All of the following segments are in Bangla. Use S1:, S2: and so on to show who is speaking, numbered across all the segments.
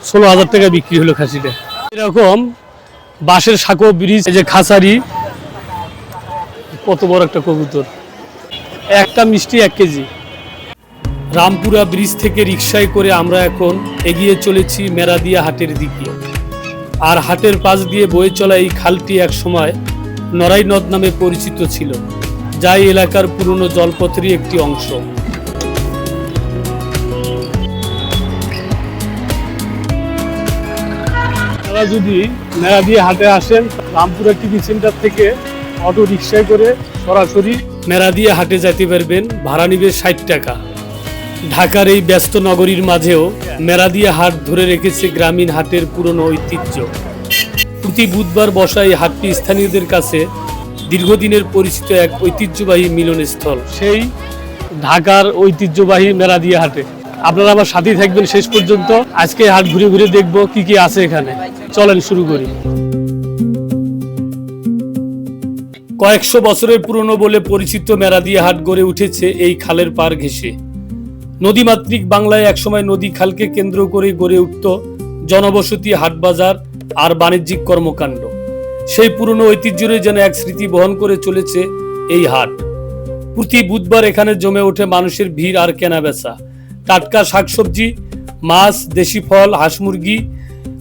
S1: 16,000 টাকা বিক্রি হলো খাসিটা। এরকম বাঁশের সাঁকো ব্রিজ, এই যে খাসারি, কত বড় একটা কবুতর, একটা মিষ্টি 1 কেজি। রামপুরা ব্রিজ থেকে রিকশায় করে আমরা এখন এগিয়ে চলেছি মেরাদিয়া হাটের দিকে। আর হাটের পাশ দিয়ে বয়ে চলা এই খালটি এক সময় নড়াই নদ নামে পরিচিত ছিল, যা এই এলাকার পুরনো জলপথেরই একটি অংশ। আপনারা যদি মেরাদিয়া হাটে আসেন, রামপুরা টিভি সেন্টার থেকে অটো রিকশায় করে সরাসরি মেরাদিয়া হাটে যেতে পারবেন। ভাড়া নিবে 60 টাকা। ঢাকার এই ব্যস্ত নগরীর মাঝেও মেরাদিয়া হাট ধরে রেখেছে গ্রামীণ হাটের পুরনো ঐতিহ্য। প্রতি বুধবার বসা এই হাটটি স্থানীয়দের কাছে দীর্ঘদিনের পরিচিত এক ঐতিহ্যবাহী মিলনস্থল, সেই ঢাকার ঐতিহ্যবাহী মেরাদিয়া হাটে। আপনারা আমার সাথেই থাকবেন শেষ পর্যন্ত। আজকে হাট ঘুরে ঘুরে দেখবো কি কি আছে এখানে। চলেন শুরু করি। কয়েকশো বছরের পুরনো বলে পরিচিত মেরাদিয়া হাট গড়ে উঠেছে এই খালের পার ঘেঁষে। নদীমাতৃক বাংলায় একসময় নদী খালকে কেন্দ্র করে গড়ে উঠত জনবসতি, হাটবাজার আর বাণিজ্যিক কর্মকাণ্ড। সেই পুরনো ঐতিহ্যের যেন এক স্মৃতি বহন করে চলেছে এই হাট। প্রতি বুধবার এখানে জমে ওঠে মানুষের ভিড় আর কেনাবেচা। টাটকা শাকসবজি, মাছ, দেশি ফল, হাঁস মুরগি,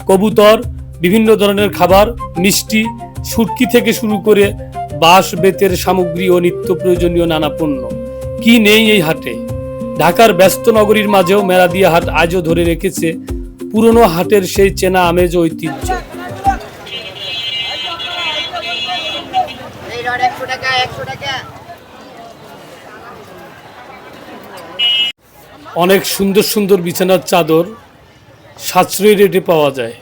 S1: কবুতর, বিভিন্ন ধরনের খাবার, মিষ্টি, শুটকি থেকে শুরু করে বাঁশ বেতের সামগ্রী ও নিত্য প্রয়োজনীয় নানা পণ্য। কি নেই এই হাটে? ঢাকার ব্যস্ত নগরীর মাঝেও মেরাদিয়া হাট আজও ধরে রেখেছে পুরনো হাটের সেই চেনা আমেজ ও ঐতিহ্য। অনেক সুন্দর সুন্দর বিছানার চাদর সাশ্রয়ী রেটে পাওয়া যায়।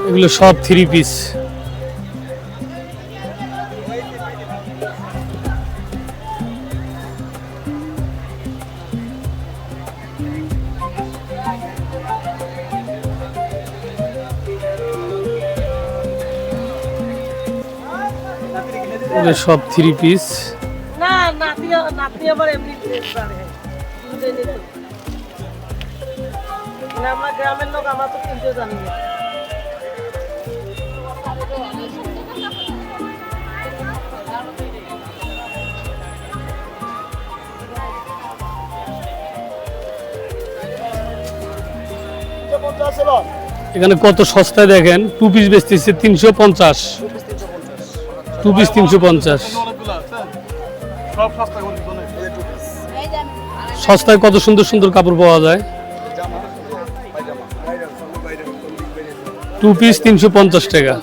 S1: এগুলো সব 3 পিস। সব 3 পিস।
S2: না নাতি আবার এমনি আমরা গ্রামের লোক, আমরা তো কিনতে জানি না।
S1: এখানে কত সস্তায় দেখেন, 2 পিস বেচতেছে 350। 2 পিস 350। সস্তায় কত সুন্দর সুন্দর কাপড় পাওয়া যায়। 2 পিস 350 টাকা।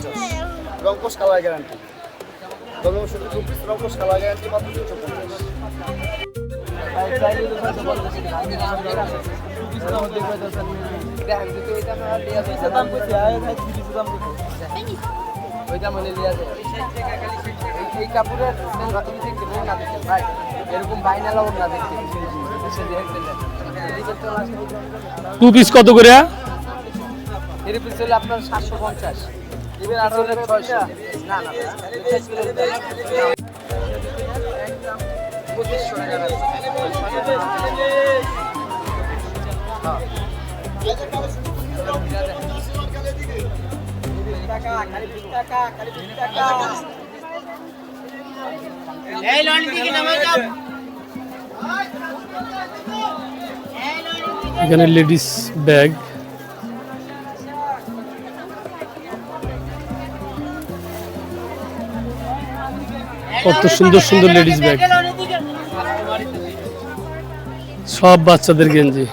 S1: টু পিস কত করে?
S2: আপনার 750।
S1: এখানে লেডিস ব্যাগ, কত সুন্দর সুন্দর লেডিস ব্যাগ, সব বাচ্চাদের গেঞ্জি।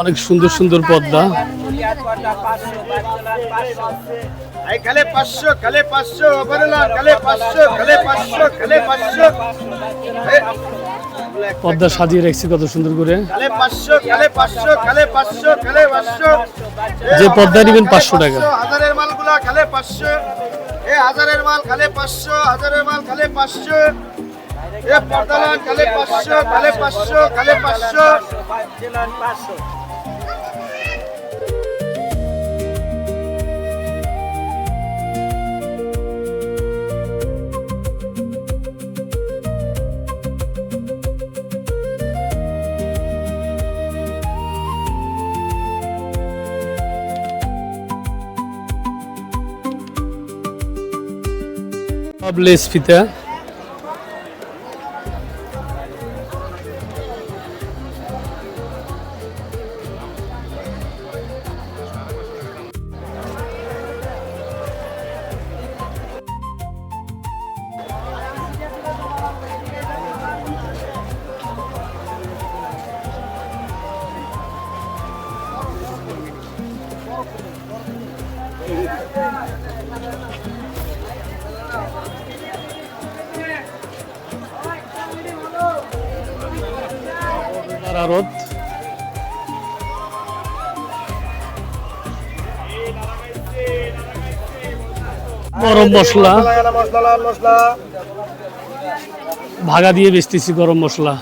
S1: অনেক সুন্দর সুন্দর পর্দা।
S3: এই খালে 500 খালে 500 ওভারলা খালে 500 খালে 500 খালে 500
S1: পর্দা সাজিয়ে রাখছি কত সুন্দর করে।
S3: খালে 500 খালে 500 খালে 500 খালে 500
S1: যে পর্দা নেবেন 500 টাকা।
S3: হাজারের মালগুলা খালে 500 এই হাজারের মাল খালে 500 হাজারের মাল খালে 500 এ পর্দালা খালে 500 খালে 500 খালে 500
S1: সব লেস ফিতা। আড়ত গরম মশলা
S3: মশলা
S1: ভাগা দিয়ে বেচতেছি। গরম মশলা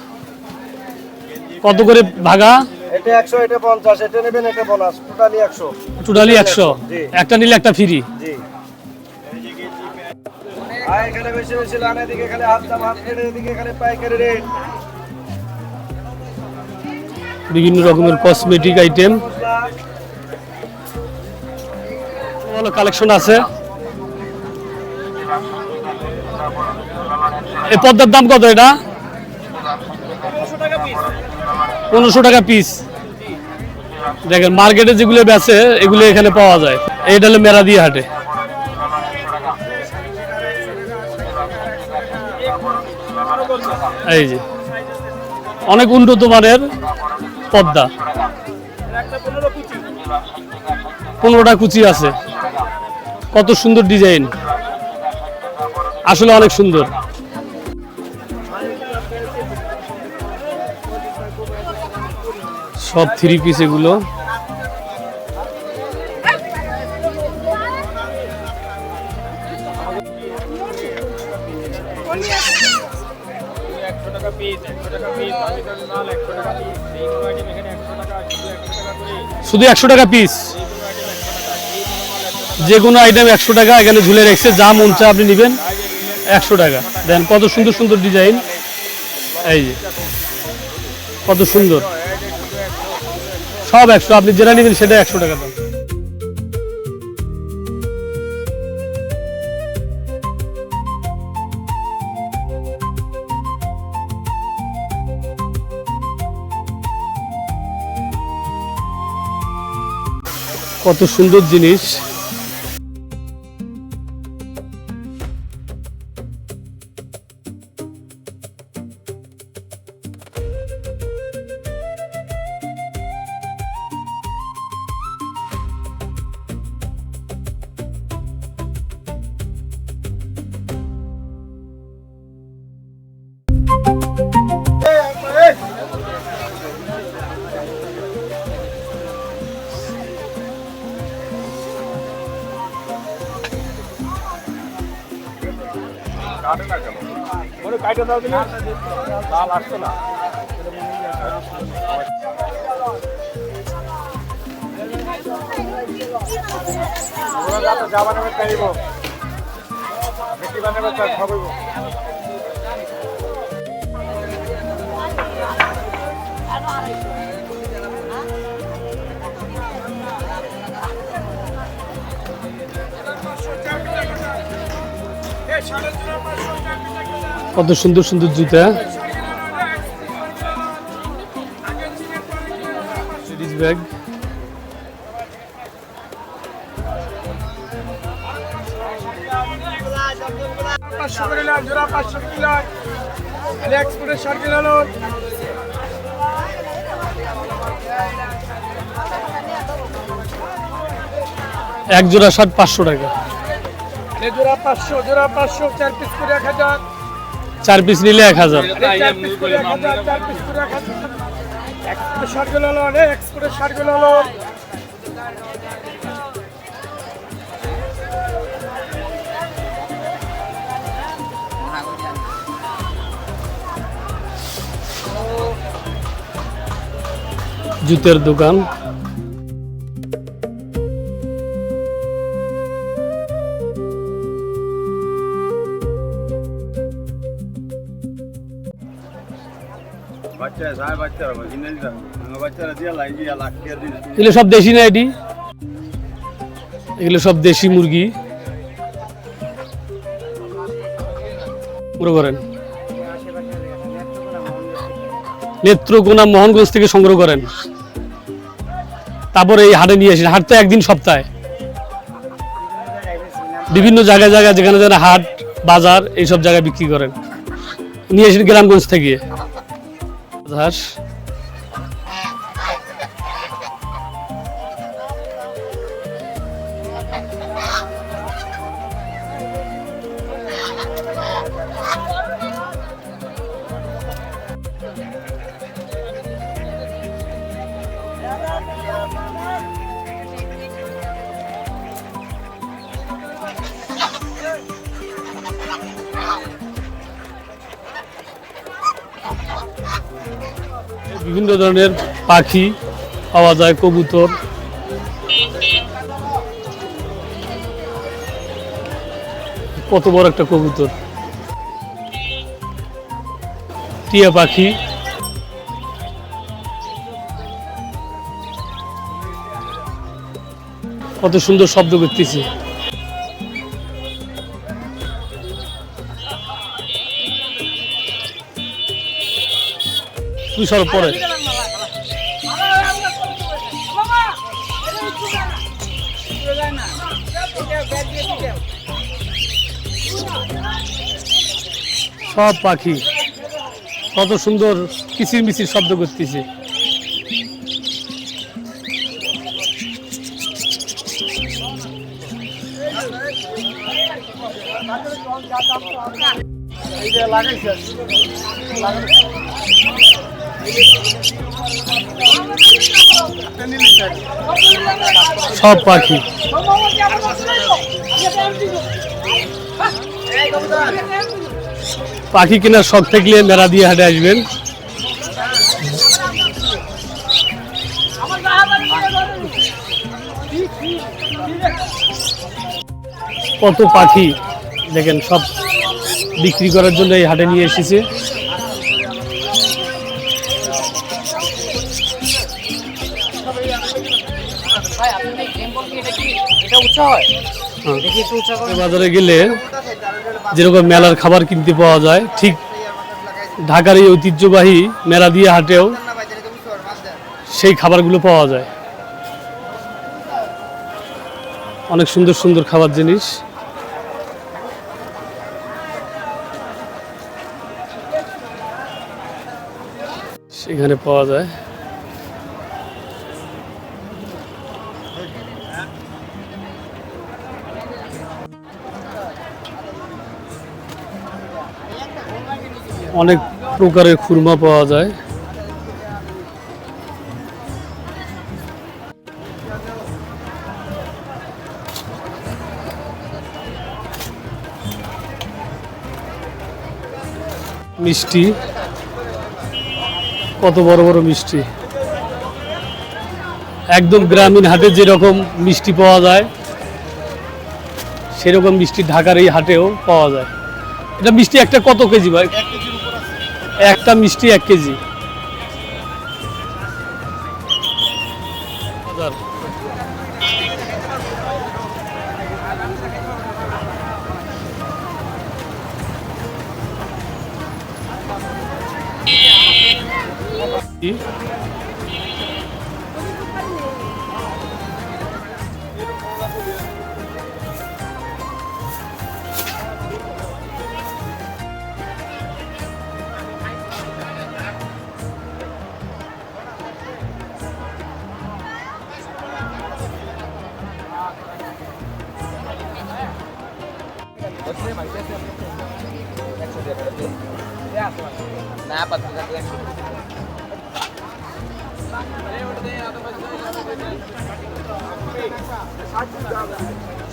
S1: কত করে ভাগা?
S3: এটা 100 এটা 50 এটা নেবেন এটা বোনাস টোটালি 100
S1: টোটালি 100। একটা নিলে একটা ফ্রি।
S3: জি আয় এখানে বেশি বেশি লানে দিকে খালি হাত দাম হাত কেটে দিকে খালি পাইকারি রেট
S1: বিভিন্ন রকমের কসমেটিক আইটেম ভালো কালেকশন আছে। এই পদ্মার দাম কত? এটা 1500 টাকা পিস। দেখেন মার্কেটে যেগুলো বেচে এগুলো এখানে পাওয়া যায়। এইটা হলো মেরাদিয়া হাটে। এই যে অনেক উন্নত মানের পদ্মা। 15টা কুচি আছে। কত সুন্দর ডিজাইন, আসলে অনেক সুন্দর। সব 3 পিস এগুলো। শুধু 100 টাকা পিস। যে কোনো আইটেম 100 টাকা এখানে ঝুলে রেখেছে। যা মন চায় আপনি নেবেন 100 টাকা। দেন কত সুন্দর সুন্দর ডিজাইন। এই যে কত সুন্দর, সব 100। আপনি যেটা নেবেন সেটা 100 টাকা দাম। কত সুন্দর জিনিস। কত সুন্দর সুন্দর জুতা। Ladies bag.
S3: জোড়া 500 কিলো এক্সপোর্টের শার্ট কিলো
S1: এক জোড়া শার্ট 500 টাকা,
S4: জোড়া 500, জোড়া 500, 4 পিস করে 1000,
S1: 4 পিস নিলে 1000।
S4: 4 পিস করে 1000, 4 পিস করে 1000, এক্সপোর্টের শার্টগুলো হলো অনেক, এক্সপোর্টের শার্টগুলো হলো
S1: জুতের দোকান, এগুলো সব দেশি না এটি? এগুলো সব দেশি মুরগি সংগ্রহ করেন, নেত্রকোনা মোহনগঞ্জ থেকে সংগ্রহ করেন, তারপরে এই হাটে নিয়ে আসেন। হাট তো একদিন সপ্তাহে, বিভিন্ন জায়গায় জায়গায় যেখানে যেখানে হাট বাজার এইসব জায়গায় বিক্রি করেন, নিয়ে আসেন গ্রামগঞ্জ থেকে। হাঁস, বিভিন্ন ধরনের পাখি পাওয়া যায়, কবুতর, কত বড় একটা কবুতর, টিয়া পাখি, কত সুন্দর শব্দ করতেছে। তুই সর পরে, সব পাখি কত সুন্দর কিচির মিচির শব্দ করতেছে। সব পাখি, পাখি কেনার শখ থাকলে মেরা দিয়ে হাটে আসবেন। কত পাখি দেখেন, সব বিক্রি করার জন্য এই হাটে নিয়ে এসেছে। বাজারে গেলে যেরকম মেলার খাবার কিনতে পাওয়া যায়, ঠিক ঢাকার এই ঐতিহ্যবাহী মেলা দিয়ে হাটেও সেই খাবারগুলো পাওয়া যায়। অনেক সুন্দর সুন্দর খাবার জিনিস। সেখানে পাওয়া যায়। অনেক প্রকারের খুরমা পাওয়া যায়। মিষ্টি, কত বড় বড় মিষ্টি, একদম গ্রামীণ হাটে যেরকম মিষ্টি পাওয়া যায় সেরকম মিষ্টি ঢাকার এই হাটেও পাওয়া যায়। এটা মিষ্টি একটা কত কেজি ভাই? একটা মিষ্টি 1 কেজি।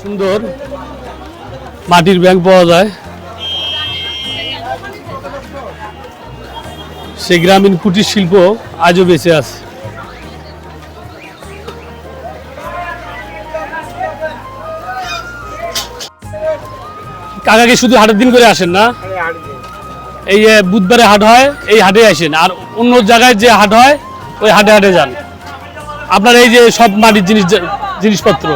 S1: সুন্দর মাটির ব্যাগ পাওয়া যায়। সেই গ্রামীণ কুটির শিল্প আজও বেঁচে আছে। কাকাকে শুধু হাটের দিন করে আসেন না? এই বুধবারে হাট হয়, এই হাটে আসেন, আর অন্য জায়গায় যে হাট হয় ওই হাটে হাটে যান। আপনার এই যে সব মাটির জিনিসপত্র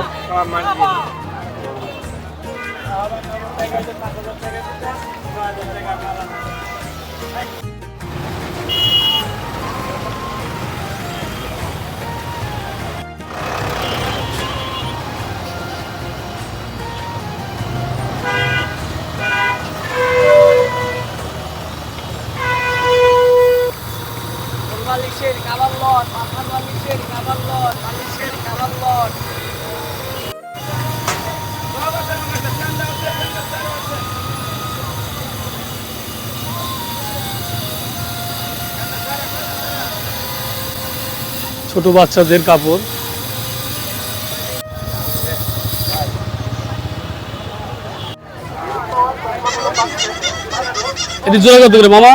S2: বালিশের কাবার লট, মাথার বালিশের কাবার লট, বালিশের কাবার লট।
S1: ছোট বাচ্চাদের কাপড়। এটি জোড়া কত করে মামা?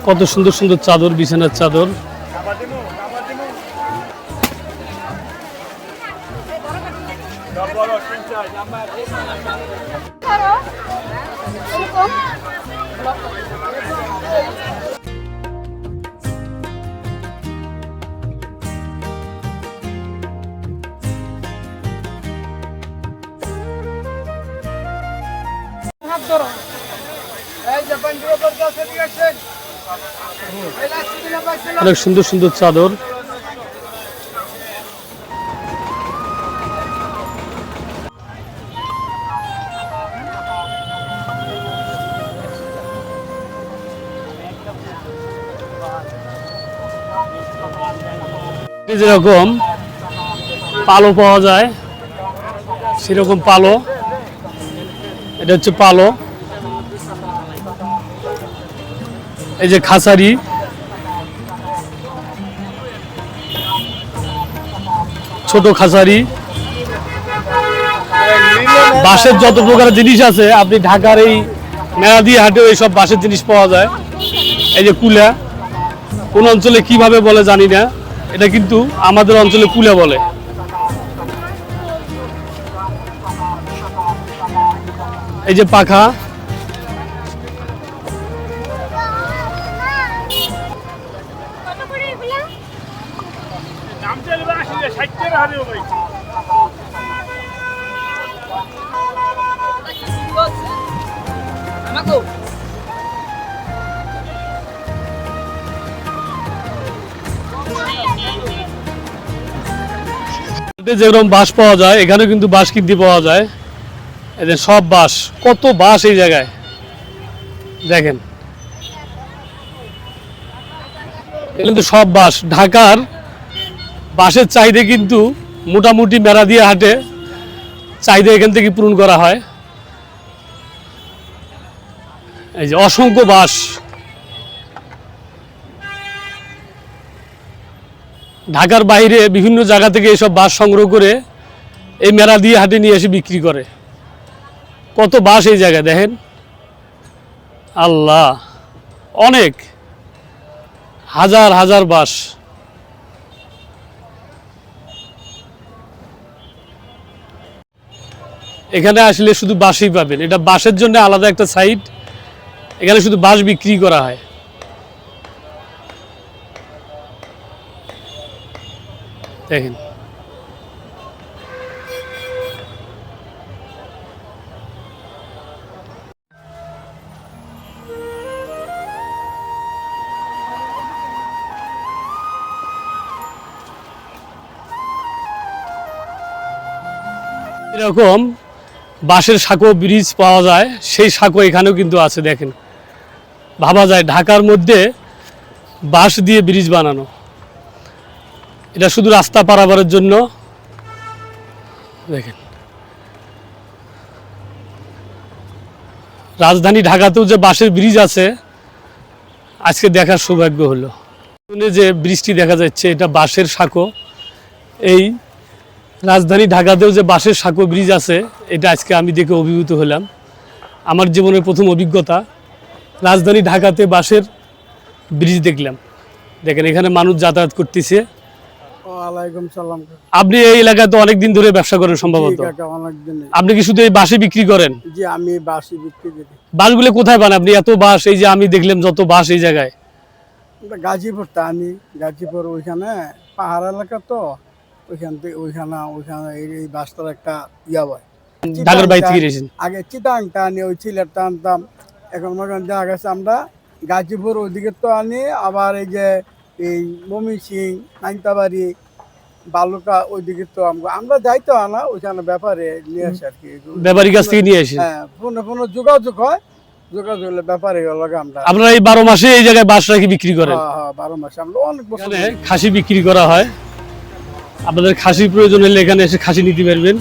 S1: কত সুন্দর সুন্দর চাদর, বিছানার চাদর। অনেক সুন্দর সুন্দর চাদর। যেরকম পালো পাওয়া যায় সেরকম পালো, এটা হচ্ছে পালো। এই যে খাসারি, ছোট খাসারি, বাঁশের যত প্রকার জিনিস আছে আপনি ঢাকার এই মেরাদি হাটেও এইসব বাঁশের জিনিস পাওয়া যায়। এই যে কুলা, কোন অঞ্চলে কিভাবে বলে জানি না, এটা কিন্তু আমাদের অঞ্চলে কুলা বলে। এই যে পাখা, যেরকম বাঁশ পাওয়া যায় এখানে কিন্তু বাঁশ কিনতে পাওয়া যায়। এদের সব বাঁশ, কত বাঁশ এই জায়গায় দেখেন, কিন্তু সব বাঁশ। ঢাকার বাঁশের চাহিদা কিন্তু মোটামুটি মেরাদিয়া হাটে চাহিদা এখান থেকে পূরণ করা হয়। এই যে অসংখ্য বাঁশ, ঢাকার বাইরে বিভিন্ন জায়গা থেকে এসব বাঁশ সংগ্রহ করে এই মেরাদিয়া হাটে নিয়ে এসে বিক্রি করে। কত বাঁশ এই জায়গায় দেখেন, আল্লাহ, অনেক হাজার হাজার বাঁশ। এখানে আসলে শুধু বাঁশই পাবেন, এটা বাঁশের জন্য আলাদা একটা সাইড, এখানে শুধু বাঁশ বিক্রি করা হয়। দেখেন এরকম বাঁশের সাঁকো ব্রিজ পাওয়া যায়, সেই সাঁকো এখানেও কিন্তু আছে। দেখেন, ভাবা যায় ঢাকার মধ্যে বাঁশ দিয়ে ব্রিজ বানানো, এটা শুধু রাস্তা পারাপারের জন্য। দেখেন রাজধানী ঢাকাতেও যে বাঁশের ব্রিজ আছে আজকে দেখার সৌভাগ্য হলো। যে ব্রিজটি দেখা যাচ্ছে এটা বাঁশের সাঁকো। এই রাজধানী ঢাকাতেও যে বাঁশের সাঁকো ব্রিজ আছে এটা আজকে আমি দেখে অভিভূত হলাম। আমার জীবনের প্রথম অভিজ্ঞতা, রাজধানী ঢাকাতে বাঁশের ব্রিজ দেখলাম। দেখেন এখানে মানুষ যাতায়াত করতেছে।
S4: ওয়ালাইকুম সালাম।
S1: আপনি এই এলাকায় তো অনেকদিন ধরে ব্যবসা করেন সম্ভবত,
S4: অনেকদিন।
S1: আপনি কি শুধু এই বাঁশে বিক্রি করেন?
S4: জি, আমি বাঁশি বিক্রি করি।
S1: বাঁশগুলো কোথায় পান আপনি? এত বাঁশ, এই যে আমি দেখলাম যত বাঁশ এই জায়গায়।
S4: গাজীপুর তা আমি গাজীপুর ওইখানে পাহাড় এলাকা তো, ওইখান থেকে ওইখানে এই বাসটার একটা ইয়া হয়।
S1: ঢাকার বাইরে থেকে এসেছেন?
S4: আগে চিটাং টানি, ওই সিলেট টানতাম। এখন মনে দেখা গেছে আমরা গাজীপুর ওইদিকে তো আনি, আবার এই যে এই ময়মনসিং, নাইতাবাড়ি, বালুকা ওইদিকে তো আমরা যাইতো আনা, ওইখানে ব্যাপারে নিয়ে আসে আর কি।
S1: ব্যাপারীর কাছ থেকে নিয়ে আসেন?
S4: হ্যাঁ, ফোনে যোগাযোগ হয়, যোগাযোগ হলে ব্যাপারে আমরা।
S1: আপনারা এই 12 মাসে এই জায়গায় বাঁশ রাখি বিক্রি করেন?
S4: হ্যাঁ, 12 মাসে আমরা অনেক বছর।
S1: এখানে খাসি বিক্রি করা হয়, আপনাদের খাসির প্রয়োজন হলে এখানে এসে খাসি নিতে পারবেন।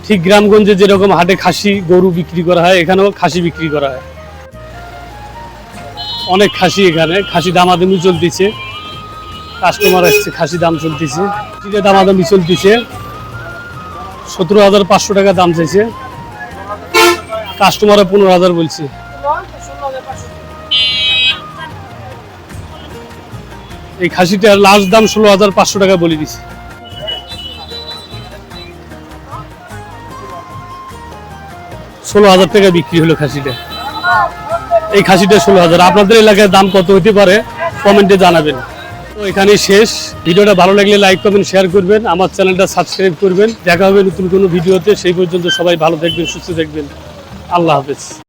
S1: ঠিক গ্রামগঞ্জে যেরকম হাটে খাসি গরু বিক্রি করা হয় এখানেও খাসি বিক্রি করা হয়। অনেক খাসি, এখানে খাসি দামাদামি চলতেছে, কাস্টমার আসছে, খাসি দাম চলতেছে, দামাদামি চলতেছে। 17,500 টাকা দাম চাইছে, কাস্টমারে 15,000 বলছে। এই খাসিটার লাস্ট দাম 16,500 টাকা বলে দিছে। 16,000 টাকা বিক্রি হলো খাসিটা। এই খাসিটা 16,000। আপনাদের এলাকায় দাম কত হতে পারে কমেন্টে জানাবেন। তো এখানেই শেষ। ভিডিওটা ভালো লাগলে লাইক কমেন্ট শেয়ার করবেন, আমার চ্যানেলটা সাবস্ক্রাইব করবেন। দেখা হবে নতুন কোনো ভিডিওতে। সেই পর্যন্ত সবাই ভালো থাকবেন, সুস্থ থাকবেন। আল্লাহ হাফেজ।